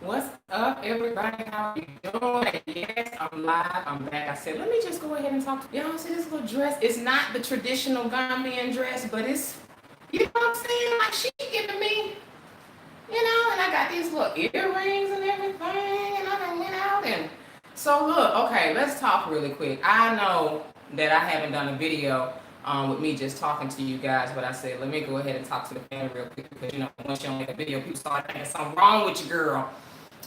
What's up, everybody? How you doing? Yes, I'm live. I'm back. I said, let me just go ahead and talk to y'all. See this little dress? It's not the traditional Gambian dress, but it's, you know what I'm saying? Like she giving me, and I got these little earrings and everything, and I done went out and so look. Okay, let's talk really quick. I know that I haven't done a video with me just talking to you guys, but I said let me go ahead and talk to the family real quick because once you don't make a video, people start thinking something wrong with you, girl.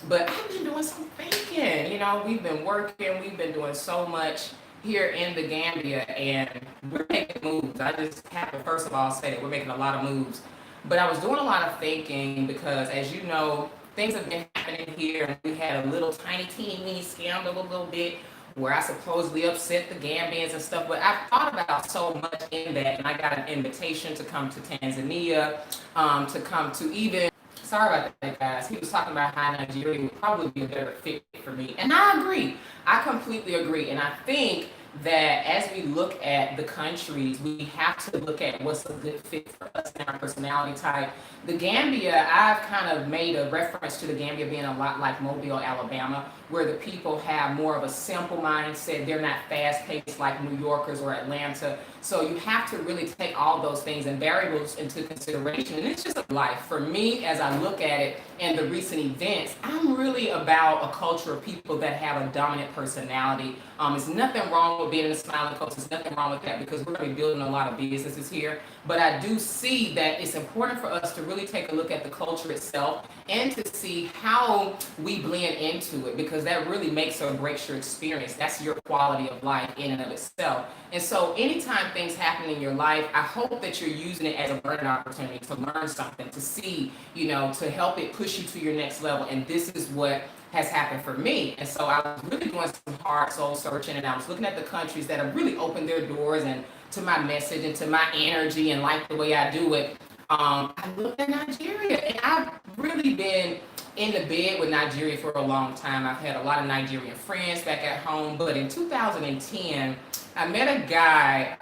But I've been doing some thinking. We've been working, we've been doing so much here in the Gambia, and we're making moves. I just have to first of all say that we're making a lot of moves. But I was doing a lot of thinking because, as you know, things have been happening here, and we had a little tiny teeny scandal a little bit where I supposedly upset the Gambians and stuff. But I've thought about so much in that, and I got an invitation to come to Tanzania, to come to even. Sorry about that, guys. He was talking about how Nigeria would probably be a better fit for me. And I agree. I completely agree. And I think that as we look at the countries, we have to look at what's a good fit for us and our personality type. The Gambia, I've kind of made a reference to the Gambia being a lot like Mobile, Alabama, where the people have more of a simple mindset. They're not fast paced like New Yorkers or Atlanta. So you have to really take all those things and variables into consideration. And it's just a life. For me, as I look at it and the recent events, I'm really about a culture of people that have a dominant personality. There's nothing wrong with being in a smiling coast. There's nothing wrong with that because we're going to be building a lot of businesses here. But I do see that it's important for us to really take a look at the culture itself and to see how we blend into it, because that really makes or breaks your experience. That's your quality of life in and of itself. And so anytime things happen in your life, I hope that you're using it as a learning opportunity to learn something, to see, to help it push you to your next level. And this is what has happened for me. And so I was really doing some hard soul searching, and I was looking at the countries that have really opened their doors and to my message and to my energy and like the way I do it. I looked at Nigeria, and I've really been in the bed with Nigeria for a long time. I've had a lot of Nigerian friends back at home, but in 2010, I met a guy,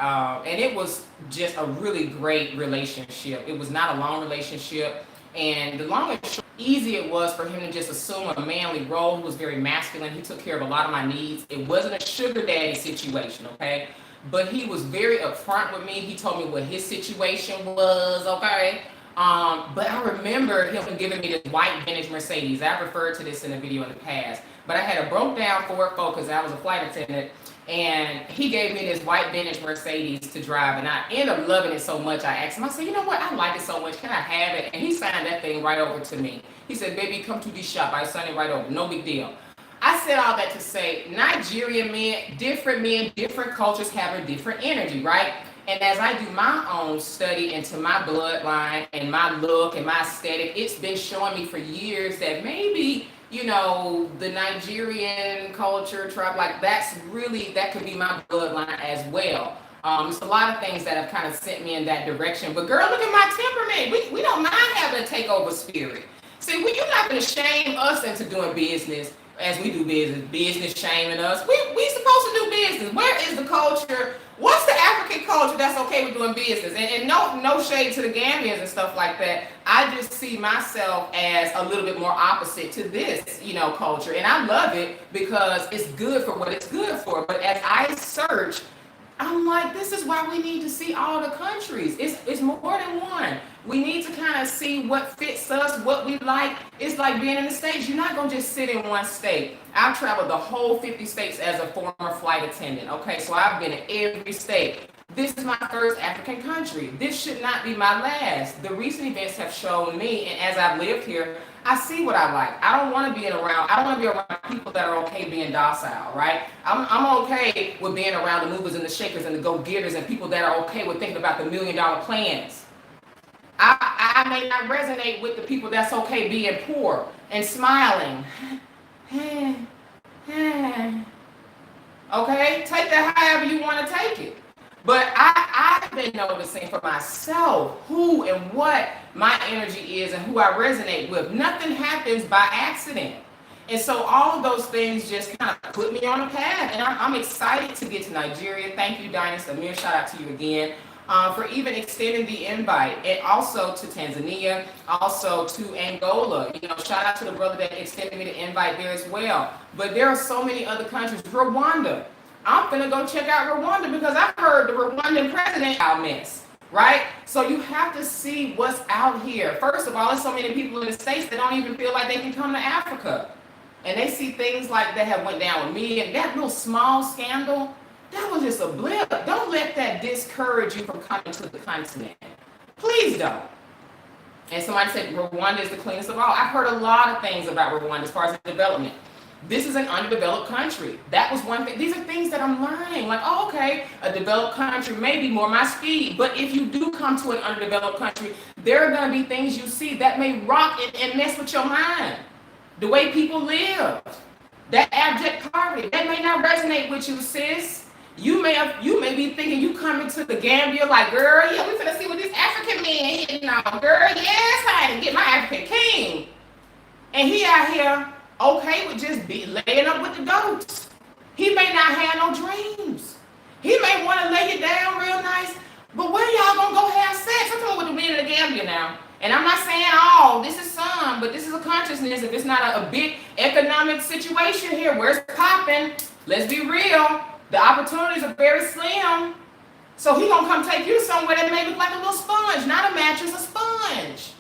and it was just a really great relationship. It was not a long relationship, and the long and short, easy it was for him to just assume a manly role. He was very masculine. He took care of a lot of my needs. It wasn't a sugar daddy situation, okay? But he was very upfront with me. He told me what his situation was, okay? But I remember him giving me this white vintage Mercedes. I referred to this in a video in the past. But I had a broke down Ford Focus. I was a flight attendant. And he gave me this white vintage Mercedes to drive. And I ended up loving it so much. I asked him, I said, you know what? I like it so much. Can I have it? And he signed that thing right over to me. He said, baby, come to the shop. I signed it right over. No big deal. I said all that to say Nigerian men, different cultures have a different energy, right? And as I do my own study into my bloodline and my look and my aesthetic, it's been showing me for years that maybe, the Nigerian culture, tribe, like that could be my bloodline as well. It's a lot of things that have kind of sent me in that direction. But girl, look at my temperament. We don't mind having a takeover spirit. See, you're not going to shame us into doing business as we do business shaming us. We supposed to do business. Where is the culture? What's the African culture that's okay with doing business? And no shade to the Gambians and stuff like that. I just see myself as a little bit more opposite to this, culture. And I love it because it's good for what it's good for. But as I search, I'm like, this is why we need to see all the countries. It's more than one. We need to kind of see what fits us, what we like. It's like being in the States. You're not going to just sit in one state. I've traveled the whole 50 states as a former flight attendant. Okay, so I've been in every state. This is my first African country. This should not be my last. The recent events have shown me, and as I've lived here, I see what I like. I don't want to be around people that are okay being docile, right? I'm okay with being around the movers and the shakers and the go-getters and people that are okay with thinking about the $1 million plans. I may not resonate with the people that's okay being poor and smiling. Okay, take that however you want to take it. But I've been noticing for myself who and what my energy is and who I resonate with. Nothing happens by accident. And so all of those things just kind of put me on a path. And I'm excited to get to Nigeria. Thank you, Dinus Amir. Shout out to you again. for even extending the invite, and also to Tanzania, also to Angola. You know, shout out to the brother that extended me the invite there as well. But there are so many other countries. Rwanda. I'm gonna go check out Rwanda because I heard the Rwandan president out mess, right? So you have to see what's out here. First of all, there's so many people in the States that don't even feel like they can come to Africa. And they see things like that have went down with me, and that little small scandal, that was just a blip. Don't let that discourage you from coming to the continent. Please don't. And somebody said Rwanda is the cleanest of all. I've heard a lot of things about Rwanda as far as development. This is an underdeveloped country. That was one thing. These are things that I'm learning. Like, oh, okay, a developed country may be more my speed. But if you do come to an underdeveloped country, there are going to be things you see that may rock and mess with your mind. The way people live, that abject poverty, that may not resonate with you, sis. You may be thinking you coming to the Gambia like, girl, yeah, we finna see what this African man hitting on, girl, yes, honey, get my African king. And he out here okay with just laying up with the goats. He may not have no dreams. He may want to lay you down real nice, but where y'all gonna go have sex? I'm talking with the men in the Gambia now. And I'm not saying, oh, this is some, but this is a consciousness. If it's not a big economic situation here, where it's popping, let's be real. The opportunities are very slim. So he gonna come take you somewhere that may look like a little sponge, not a mattress, a sponge.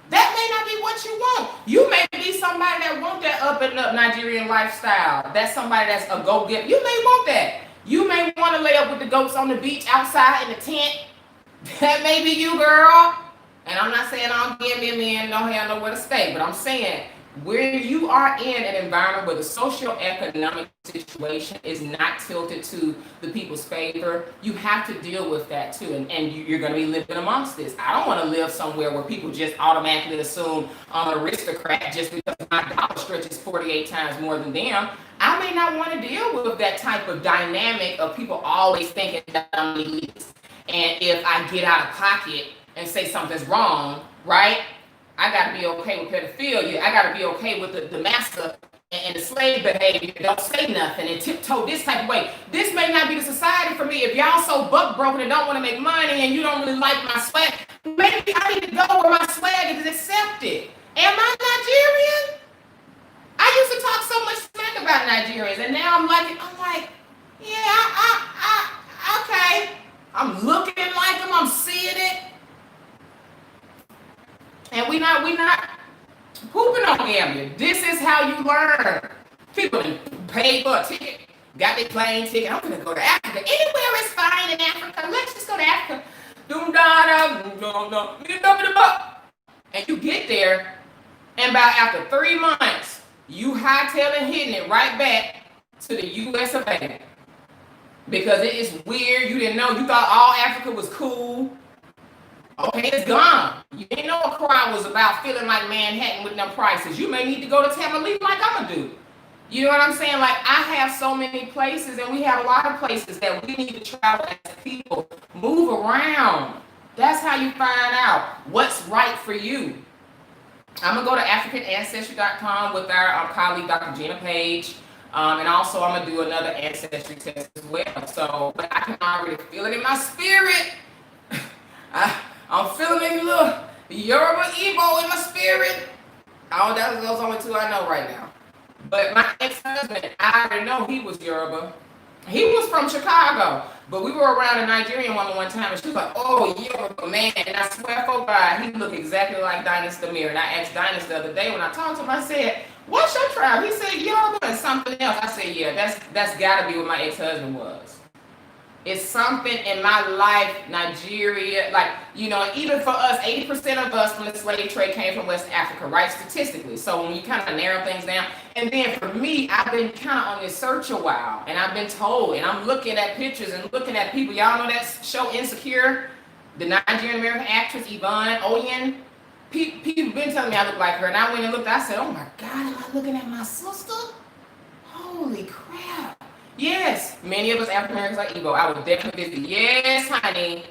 That may not be what you want. You may be somebody that want that up and up Nigerian lifestyle. That's somebody that's a go-getter. You may want that. You may want to lay up with the goats on the beach outside in the tent. That may be you, girl. And I'm not saying all Gambian men don't have nowhere to stay, but I'm saying where you are in an environment where the socio-economic situation is not tilted to the people's favor, you have to deal with that too. And you're going to be living amongst this. I don't want to live somewhere where people just automatically assume I'm an aristocrat just because my dollar stretches 48 times more than them. I may not want to deal with that type of dynamic of people always thinking that I'm elite. And if I get out of pocket and say something's wrong, right? I got to be okay with pedophilia. I got to be okay with the master and the slave behavior. Don't say nothing and tiptoe this type of way. This may not be the society for me. If y'all so buck broken and don't want to make money and you don't really like my swag, maybe I need to go where my swag is accepted. Am I Nigerian? I used to talk so much smack about Nigerians, and now I'm like, yeah, okay. I'm looking like them. I'm seeing it. And we not pooping on Gambia. This is how you learn. People pay for a ticket, got their plane ticket. I'm gonna go to Africa. Anywhere is fine in Africa. Let's just go to Africa. And you get there, and about after 3 months, you hightailing hitting it right back to the US of A. Because it is weird. You didn't know. You thought all Africa was cool. Okay, it's gone. You didn't know Accra was about feeling like Manhattan with no prices. You may need to go to Tamale like I'm gonna do. You know what I'm saying? Like, I have so many places, and we have a lot of places that we need to travel as people. Move around. That's how you find out what's right for you. I'm gonna go to AfricanAncestry.com with our colleague, Dr. Gina Page. And also I'm gonna do another ancestry test as well. So, but I can already feel it in my spirit. I'm feeling maybe a little Yoruba Igbo in my spirit. Oh, that's those only two I know right now. But my ex-husband, I already know he was Yoruba. He was from Chicago, but we were around a Nigerian woman one time, and she was like, "Oh, Yoruba man!" And I swear for God, he looked exactly like Dynas Demir. And I asked Dynas the other day when I talked to him, I said, "What's your tribe?" He said, "Yoruba and something else." I said, "Yeah, that's got to be what my ex-husband was." It's something in my life, Nigeria, like, you know, even for us, 80% of us from the slave trade came from West Africa, right, statistically. So when you kind of narrow things down, and then for me, I've been kind of on this search a while, and I've been told, and I'm looking at pictures and looking at people. Y'all know that show Insecure? The Nigerian American actress, Yvonne Oyen? People been telling me I look like her, and I went and looked, I said, oh my God, am I looking at my sister? Holy crap. Yes, many of us African Americans are Igbo. I would definitely visit. Yes, honey.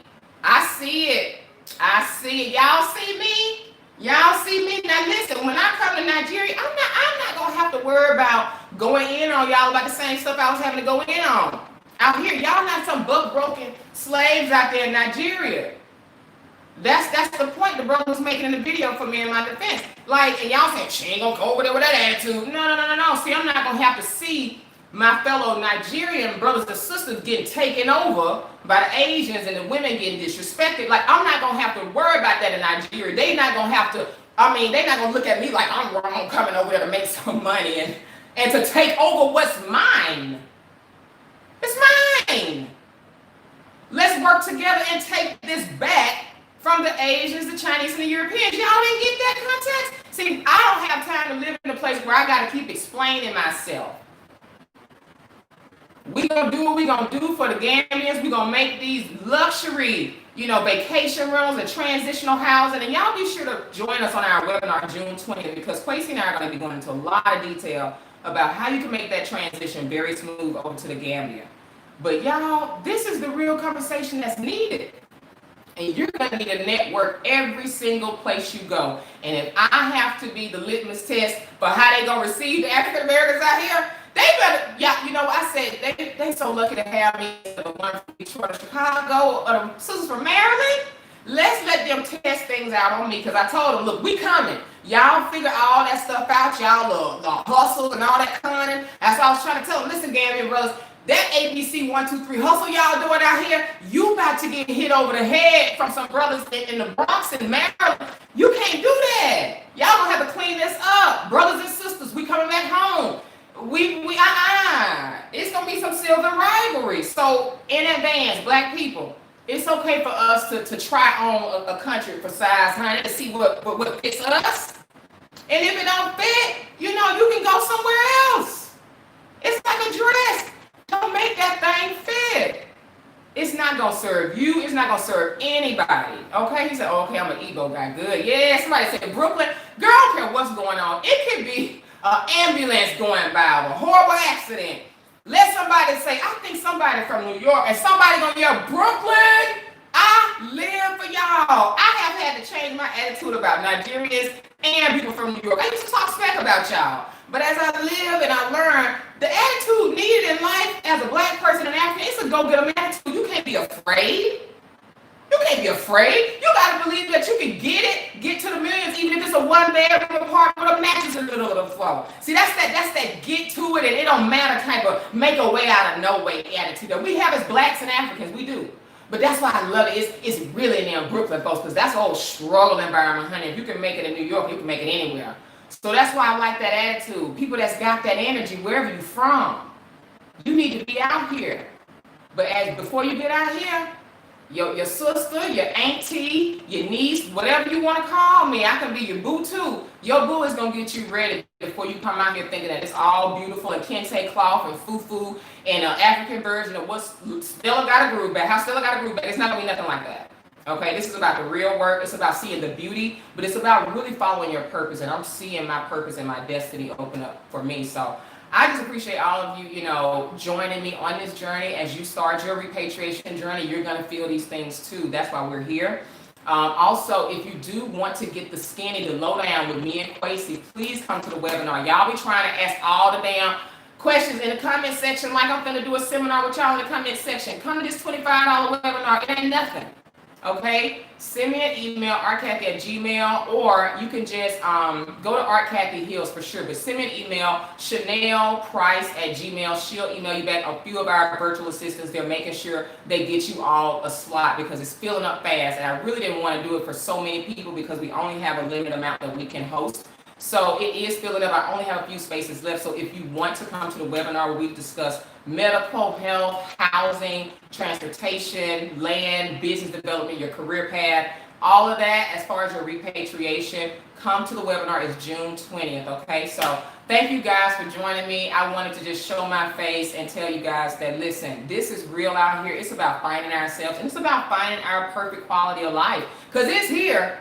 I see it. I see it. Y'all see me? Y'all see me? Now listen, when I come to Nigeria, I'm not gonna have to worry about going in on y'all about the same stuff I was having to go in on. out here. Y'all not some buck broken slaves out there in Nigeria. That's the point the brother was making in the video for me in my defense. Like, and y'all saying she ain't gonna go over there with that attitude. No. See, I'm not gonna have to see my fellow Nigerian brothers and sisters getting taken over by the Asians and the women getting disrespected. Like, I'm not gonna have to worry about that in Nigeria. They not gonna have to. I mean, they're not gonna look at me like I'm wrong coming over there to make some money and to take over what's mine. It's mine. Let's work together and take this back from the Asians, the Chinese, and the Europeans. Y'all didn't get that context? See, I don't have time to live in a place where I got to keep explaining myself. We gonna do what we gonna do for the Gambians. We gonna make these luxury, vacation rentals and transitional housing. And y'all be sure to join us on our webinar June 20th, because Quasi and I are gonna be going into a lot of detail about how you can make that transition very smooth over to the Gambia. But y'all, this is the real conversation that's needed. And you're going to need a network every single place you go. And if I have to be the litmus test for how they going to receive the African Americans out here, they better, I said, they so lucky to have me, the one from Detroit or Chicago, or the sisters from Maryland. Let's let them test things out on me, because I told them, look, we coming. Y'all figure all that stuff out. Y'all the hustle and all that cunning. That's what I was trying to tell them. Listen, Gambian brothers, that ABC 1, 2, 3 hustle y'all doing out here, you about to get hit over the head from some brothers in the Bronx and Maryland. You can't do that. Y'all gonna have to clean this up. Brothers and sisters, we coming back home. It's gonna be some silver rivalry. So in advance, black people, it's okay for us to try on a country for size, honey, to see what fits us. And if it don't fit, you can go somewhere else. It's like a dress. Don't make that thing fit. It's not going to serve you. It's not going to serve anybody. Okay? He said, okay, I'm an ego guy. Good. Yeah, somebody said Brooklyn. Girl, I don't care what's going on. It could be an ambulance going by, a horrible accident. Let somebody say, I think somebody from New York, and somebody going to yell, Brooklyn, I live for y'all. I have had to change my attitude about Nigerians and people from New York. I used to talk smack about y'all. But as I live and I learn, the attitude needed in life as a black person in Africa, it's a go-get-em attitude. You can't be afraid. You can't be afraid. You got to believe that you can get to the millions, even if it's a one-bedroom apartment with a mattress in the middle of the floor. See, that's that get to it and it don't matter type of make a way out of no way attitude that we have as blacks and Africans. We do. But that's why I love it. It's really in there in Brooklyn, folks, because that's a whole struggle environment, honey. If you can make it in New York, you can make it anywhere. So that's why I like that attitude. People that's got that energy, wherever you're from, you need to be out here. But before you get out here, your sister, your auntie, your niece, whatever you want to call me, I can be your boo too. Your boo is going to get you ready before you come out here thinking that it's all beautiful and kente cloth and fufu and an African version of what Stella got a groove back. How Stella got a groove back. It's not going to be nothing like that. Okay, this is about the real work. It's about seeing the beauty, but it's about really following your purpose. And I'm seeing my purpose and my destiny open up for me. So I just appreciate all of you, joining me on this journey. As you start your repatriation journey, you're going to feel these things too. That's why we're here. Also, if you do want to get the skinny, the lowdown with me and Quasi, please come to the webinar. Y'all be trying to ask all the damn questions in the comment section like I'm going to do a seminar with y'all in the comment section. Come to this $25 webinar. It ain't nothing. Okay, send me an email, artcathy@gmail, or you can just go to ArtCathey Hills for sure. But send me an email, ChanelPrice@gmail. She'll email you back. A few of our virtual assistants, they're making sure they get you all a slot because it's filling up fast. And I really didn't want to do it for so many people because we only have a limited amount that we can host. So it is filling up. I only have a few spaces left. So if you want to come to the webinar where we discuss medical, health, housing, transportation, land, business development, your career path, all of that as far as your repatriation, come to the webinar. It's June 20th, okay? So thank you guys for joining me. I wanted to just show my face and tell you guys that, listen, this is real out here. It's about finding ourselves, and it's about finding our perfect quality of life because it's here.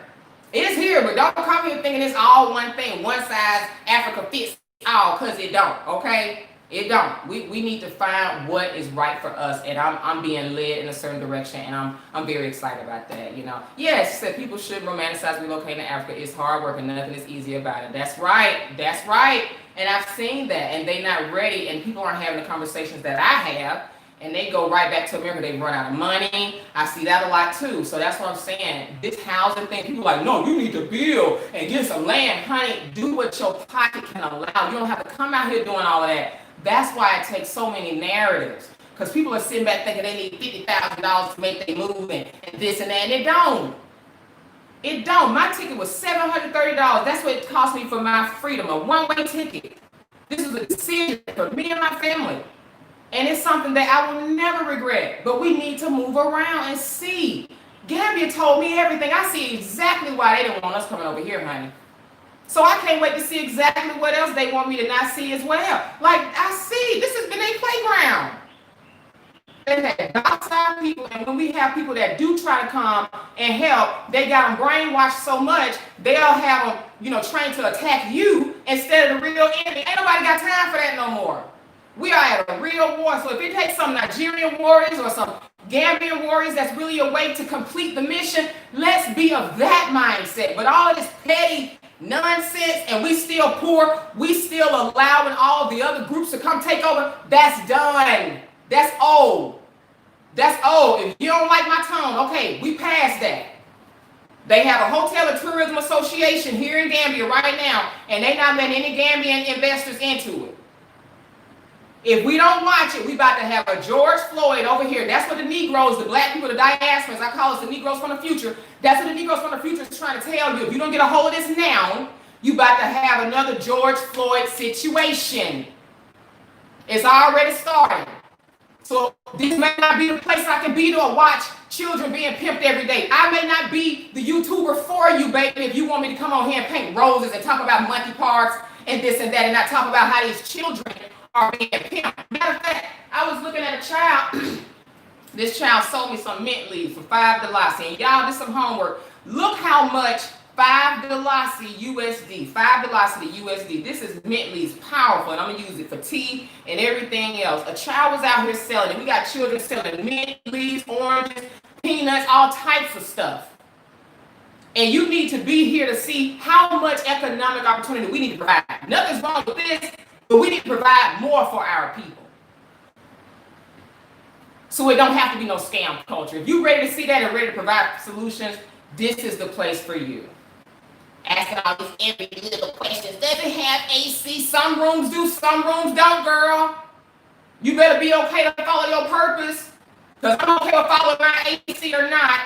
It's here, but don't come here thinking it's all one thing. One size Africa fits all, because it don't, okay? It don't. We need to find what is right for us, and I'm being led in a certain direction, and I'm very excited about that, Yes, that people should romanticize relocating to Africa. It's hard work and nothing is easy about it. That's right. That's right. And I've seen that, and they're not ready, and people aren't having the conversations that I have. and they go right back to America. They run out of money. I see that a lot too. So that's what I'm saying. This housing thing, people are like, no, you need to build and get some land. Honey, do what your pocket can allow. You don't have to come out here doing all of that. That's why it takes so many narratives. Because people are sitting back thinking they need $50,000 to make their move and this and that, and it don't. It don't. My ticket was $730. That's what it cost me for my freedom, a one-way ticket. This is a decision for me and my family. And it's something that I will never regret. But we need to move around and see. Gambia told me everything. I see exactly why they didn't want us coming over here, honey. So I can't wait to see exactly what else they want me to not see as well. Like, I see, this has been a playground. They had docile people, and when we have people that do try to come and help, they got them brainwashed so much, they'll have them, trained to attack you instead of the real enemy. Ain't nobody got time for that no more. We are at a real war. So if it takes some Nigerian warriors or some Gambian warriors that's really awake to complete the mission, let's be of that mindset. But all of this petty nonsense, and we still poor, we still allowing all the other groups to come take over, that's done. That's old. That's old. If you don't like my tone, okay, we passed that. They have a hotel and tourism association here in Gambia right now, and they not letting any Gambian investors into it. If we don't watch it, we about to have a George Floyd over here. That's what the Negroes, the black people, the diasporas, I call us the Negroes from the future. That's what the Negroes from the future is trying to tell you. If you don't get a hold of this now, you about to have another George Floyd situation. It's already starting. So this may not be the place I can be to watch children being pimped every day. I may not be the YouTuber for you, baby, if you want me to come on here and paint roses and talk about monkey parts and this and that, and not talk about how these children are being pimped. Matter of fact, I was looking at a child. This child sold me some mint leaves for $5. And y'all did some homework. Look how much $5 USD. $5 USD. This is mint leaves, powerful, and I'm gonna use it for tea and everything else. A child was out here selling it. We got children selling mint leaves, oranges, peanuts, all types of stuff. And you need to be here to see how much economic opportunity we need to provide. Nothing's wrong with this, but we need to provide more for our people. So it don't have to be no scam culture. If you're ready to see that and ready to provide solutions, this is the place for you. Asking all these every little questions. Does it have AC? Some rooms do, some rooms don't, girl. You better be okay to follow your purpose. Because I'm okay with following my AC or not.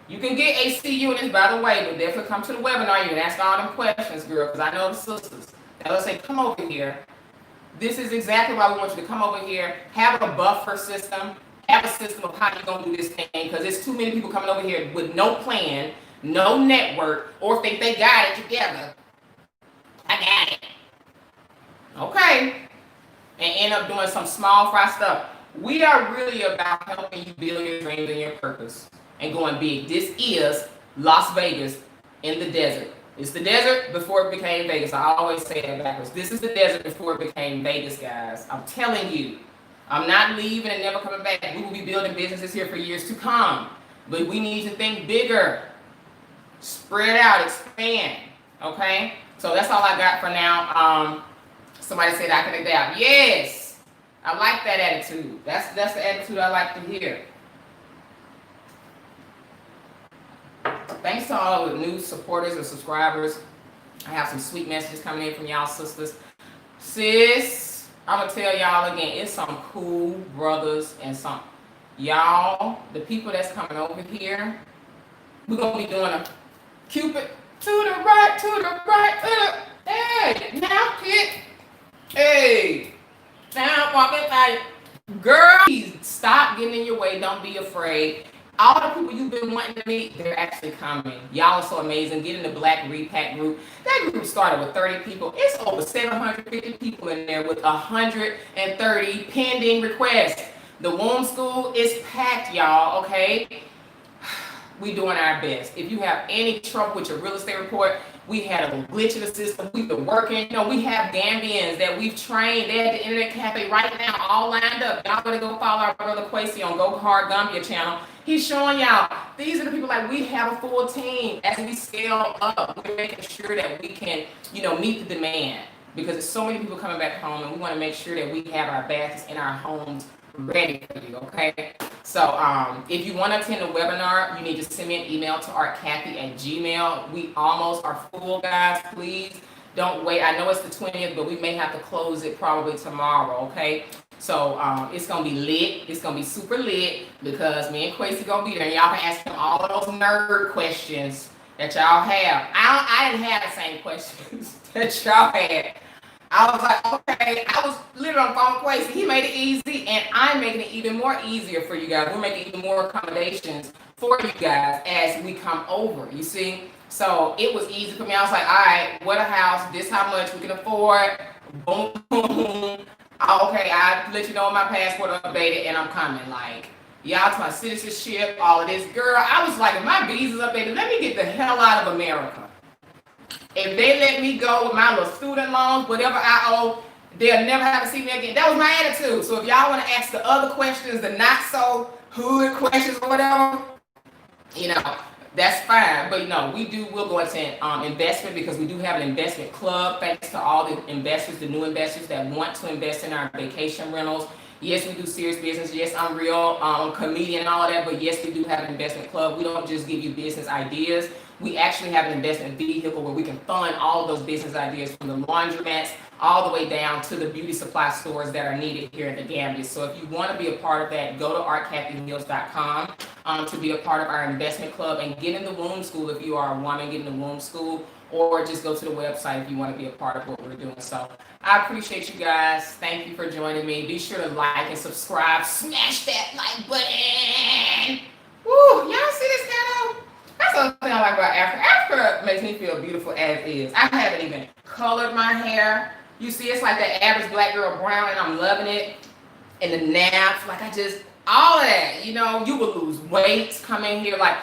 You can get AC units, by the way, but definitely come to the webinar. You can ask all them questions, girl, because I know the sisters. And they'll say, come over here. This is exactly why we want you to come over here, have a buffer system, have a system of how you're going to do this thing, because there's too many people coming over here with no plan, no network, or think they got it together. I got it. Okay. And end up doing some small fry stuff. We are really about helping you build your dreams and your purpose and going big. This is Las Vegas in the desert. It's the desert before it became Vegas. I always say that backwards. This is the desert before it became Vegas, guys. I'm telling you. I'm not leaving and never coming back. We will be building businesses here for years to come. But we need to think bigger. Spread out, expand. Okay? So that's all I got for now. Somebody said I can adapt. Yes. I like that attitude. That's the attitude I like to hear. Thanks to all the new supporters and subscribers. I have some sweet messages coming in from y'all sisters. Sis, I'm going to tell y'all again, it's some cool brothers and some, y'all, the people that's coming over here, we're going to be doing a Cupid to the right, to the right, to the, hey, now kid, hey, now walking like, girl, stop getting in your way, don't be afraid. All the people you've been wanting to meet, they're actually coming. Y'all are so amazing. Get in the Black Repack group. That group started with 30 people. It's over 750 people in there with 130 pending requests. The womb school is packed, y'all, okay? We doing our best. If you have any trouble with your real estate report, we had a glitch in the system. We've been working. You know, we have Gambians that we've trained. They're at the Internet Cafe right now, all lined up. Y'all better go follow our brother Quasi on Go Hard Gambia channel. He's showing y'all, these are the people like we have a full team. As we scale up, we're making sure that we can, you know, meet the demand. Because there's so many people coming back home, and we want to make sure that we have our baskets in our homes ready for you, okay? So if you want to attend the webinar, you need to send me an email to artcathy@gmail. We almost are full, guys. Please don't wait. I know it's the 20th, but we may have to close it probably tomorrow, okay? So it's going to be lit. It's going to be super lit because me and Quasi going to be there. And y'all can ask him all of those nerd questions that y'all have. I didn't have the same questions that y'all had. I was like, okay, I was literally on the phone with Quasi. He made it easy, and I'm making it even more easier for you guys. We're making even more accommodations for you guys as we come over, you see? So it was easy for me. I was like, all right, what a house, this how much we can afford, boom, boom. Okay, I let you know my passport updated, and I'm coming. Like, y'all to my citizenship, all of this. Girl, I was like, if my visa's updated, let me get the hell out of America. If they let me go with my little student loans, whatever I owe, they'll never have to see me again. That was my attitude. So if y'all want to ask the other questions, the not so hood questions or whatever, you know, that's fine. But we'll go into investment because we do have an investment club. Thanks to all the investors, the new investors that want to invest in our vacation rentals. Yes, we do serious business. Yes, I'm real comedian and all of that. But yes, we do have an investment club. We don't just give you business ideas. We actually have an investment vehicle where we can fund all of those business ideas from the laundromats all the way down to the beauty supply stores that are needed here in the Gambia. So if you want to be a part of that, go to artcathymeals.com to be a part of our investment club and get in the womb school if you are a woman, get in the womb school, or just go to the website if you want to be a part of what we're doing. So I appreciate you guys. Thank you for joining me. Be sure to like and subscribe. Smash that like button. Woo, y'all see this ghetto? That's another thing I like about Africa. Africa makes me feel beautiful as is. I haven't even colored my hair. You see, it's like that average black girl brown, and I'm loving it. And the naps, like all of that. You will lose weight, come in here. Like,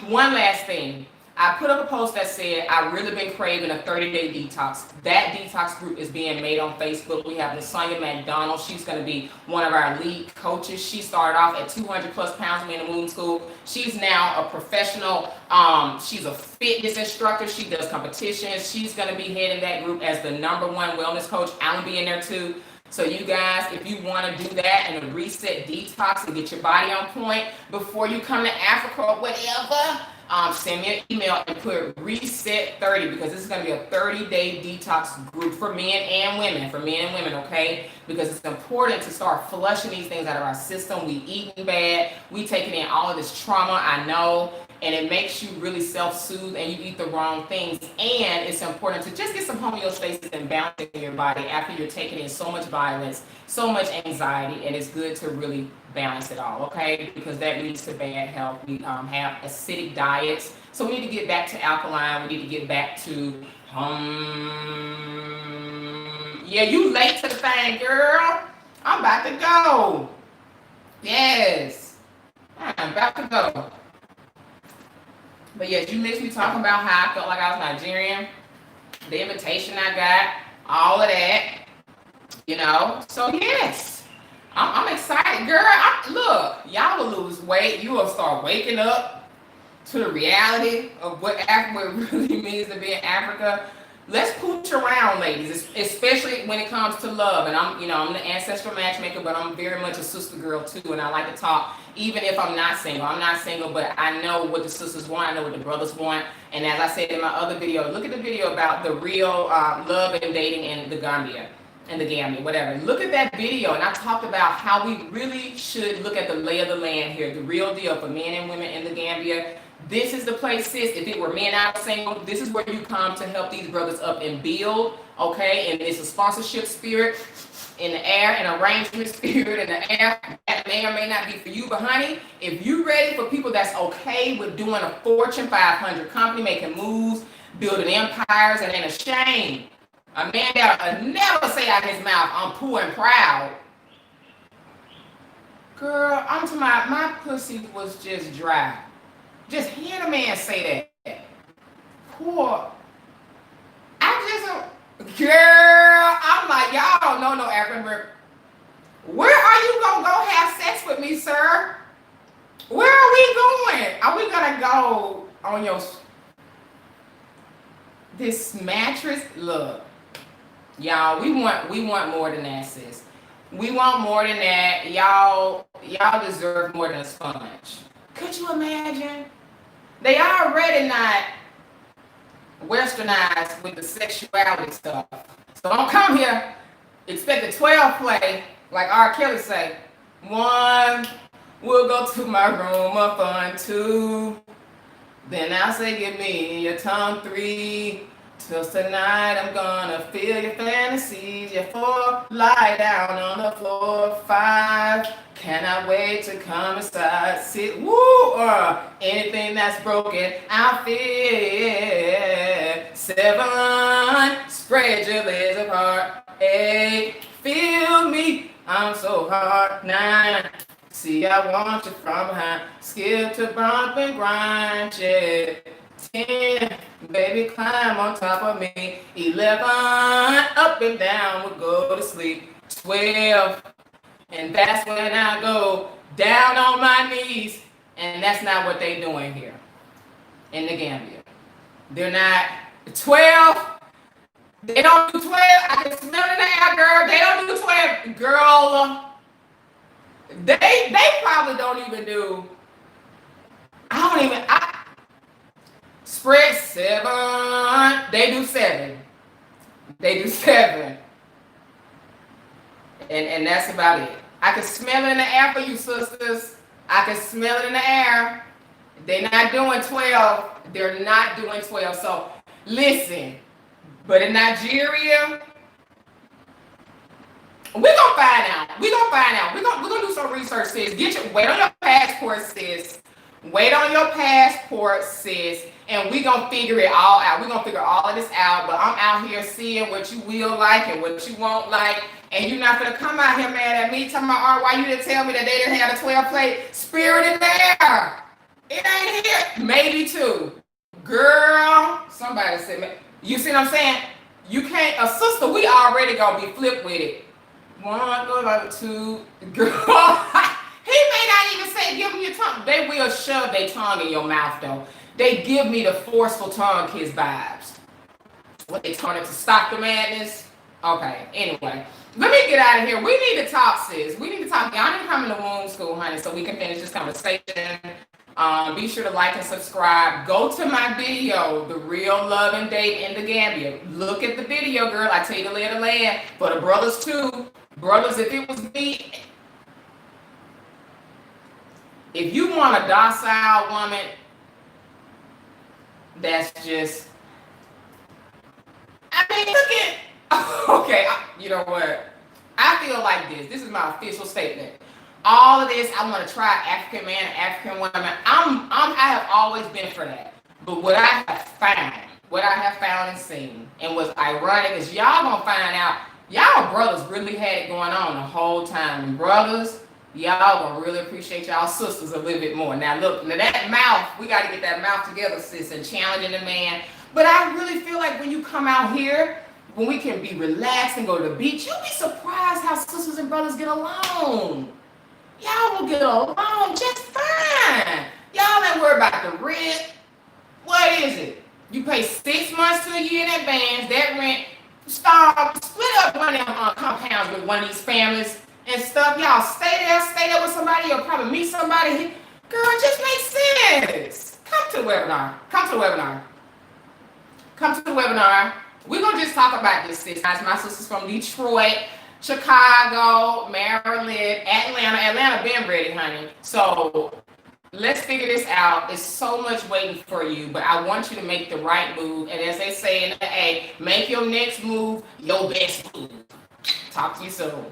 one last thing. I put up a post that said, I've really been craving a 30-day detox. That detox group is being made on Facebook. We have LaSonia McDonald. She's going to be one of our lead coaches. She started off at 200 plus pounds in the womb school. She's now a professional. She's a fitness instructor. She does competitions. She's going to be heading that group as the #1 wellness coach. I'm be in there too. So you guys, if you want to do that and a reset detox and get your body on point before you come to Africa or whatever, send me an email and put reset 30 because this is going to be a 30-day detox group for men and women, okay? Because it's important to start flushing these things out of our system. We eating bad, we taking in all of this trauma, I know, and it makes you really self-soothe and you eat the wrong things. And it's important to just get some homeostasis and balance in your body after you're taking in so much violence, so much anxiety, and it's good to really balance it all, okay? Because that leads to bad health. We have acidic diets, so we need to get back to alkaline. We need to get back to yeah, you late to the thing, girl. I'm about to go. Yes, I'm about to go. But yes, you missed me talking about how I felt like I was Nigerian, the invitation I got, all of that, So yes, I'm excited, girl. Look, y'all will lose weight. You will start waking up to the reality of what Africa really means to be in Africa. Let's pooch around, ladies, especially when it comes to love. And I'm the ancestral matchmaker, but I'm very much a sister girl too. And I like to talk, even if I'm not single. I'm not single, but I know what the sisters want. I know what the brothers want. And as I said in my other video, look at the video about the real love and dating in the Gambia, whatever. Look at that video. And I talked about how we really should look at the lay of the land here, the real deal for men and women in the Gambia. This is the place, sis. If it were men out single, this is where you come to help these brothers up and build, okay? And it's a sponsorship spirit in the air, an arrangement spirit in the air. That may or may not be for you, but honey, if you ready for people that's okay with doing a Fortune 500 company, making moves, building empires, and ain't ashamed. A man that'll never say out his mouth, I'm poor and proud. Girl, I'm to my pussy was just dry. Just hear the man say that. Poor. Girl, I'm like, y'all don't know no African. Where are you gonna go have sex with me, sir? Where are we going? Are we gonna go on this mattress? Look, y'all, we want more than that, sis. We want more than that. Y'all deserve more than a sponge. Could you imagine? They already not westernized with the sexuality stuff. So don't come here expect a 12 play, like R. Kelly say. 1, we'll go to my room of fun. 2, then I'll say give me your tongue. 3, till tonight I'm gonna feel your fantasies. Your 4, lie down on the floor. 5, cannot wait to come inside. 6, woo, anything that's broken, I'll feel. 7, spread your legs apart. 8, feel me, I'm so hard. 9, see I want you from behind. Skip to bump and grind, yeah. 10, baby, climb on top of me. 11, up and down, we'll go to sleep. 12, and that's when I go down on my knees. And that's not what they doing here in the Gambia. They're not 12. They don't do 12. I can smell it in the air, girl. They don't do 12. Girl, they probably don't even do, spread 7. They do 7. They do 7. And that's about it. I can smell it in the air for you, sisters. I can smell it in the air. They're not doing 12. They're not doing 12. So listen, but in Nigeria, we're gonna find out. We're gonna do some research, sis. Wait on your passport, sis. Wait on your passport, sis. And we're gonna figure it all out. We're gonna figure all of this out. But I'm out here seeing what you will like and what you won't like. And you're not gonna come out here mad at me talking about, why you didn't tell me that they didn't have a 12 plate spirit in there. It ain't here. Maybe 2. Girl, somebody said, you see what I'm saying? You can't, a sister, we already gonna be flipped with it. 1, go like 2, girl. He may not even say give me your tongue. They will shove their tongue in your mouth though. They give me the forceful tongue kiss vibes. What, they turn it to stop the madness? Okay, anyway. Let me get out of here. We need to talk, sis. We need to talk. Y'all need to come in the womb school, honey, so we can finish this conversation. Be sure to like and subscribe. Go to my video, The Real Love and Date in the Gambia. Look at the video, girl. I tell you to lay the land. For the brothers, too. Brothers, if it was me, if you want a docile woman, that's just, I mean, look at, okay, you know what? I feel like this. This is my official statement. All of this, I want to try African man and African woman. I have always been for that. But what I have found and seen, and what's ironic is y'all gonna find out, y'all brothers really had it going on the whole time. And brothers, y'all gonna really appreciate y'all sisters a little bit more. Now look, now that mouth, we gotta get that mouth together, sis, and challenging the man. But I really feel like when you come out here, when we can be relaxed and go to the beach, you'll be surprised how sisters and brothers get along. Y'all will get along just fine. Y'all ain't worried about the rent. What is it? You pay 6 months to a year in advance. That rent, split up one of them compounds with one of these families and stuff. Y'all stay there with somebody. You'll probably meet somebody. Girl, it just makes sense. Come to the webinar. We're going to just talk about this, sis. My sister's from Detroit, Chicago, Maryland, Atlanta. Atlanta been ready, honey. So let's figure this out. There's so much waiting for you, but I want you to make the right move. And as they say in the A, make your next move your best move. Talk to you soon.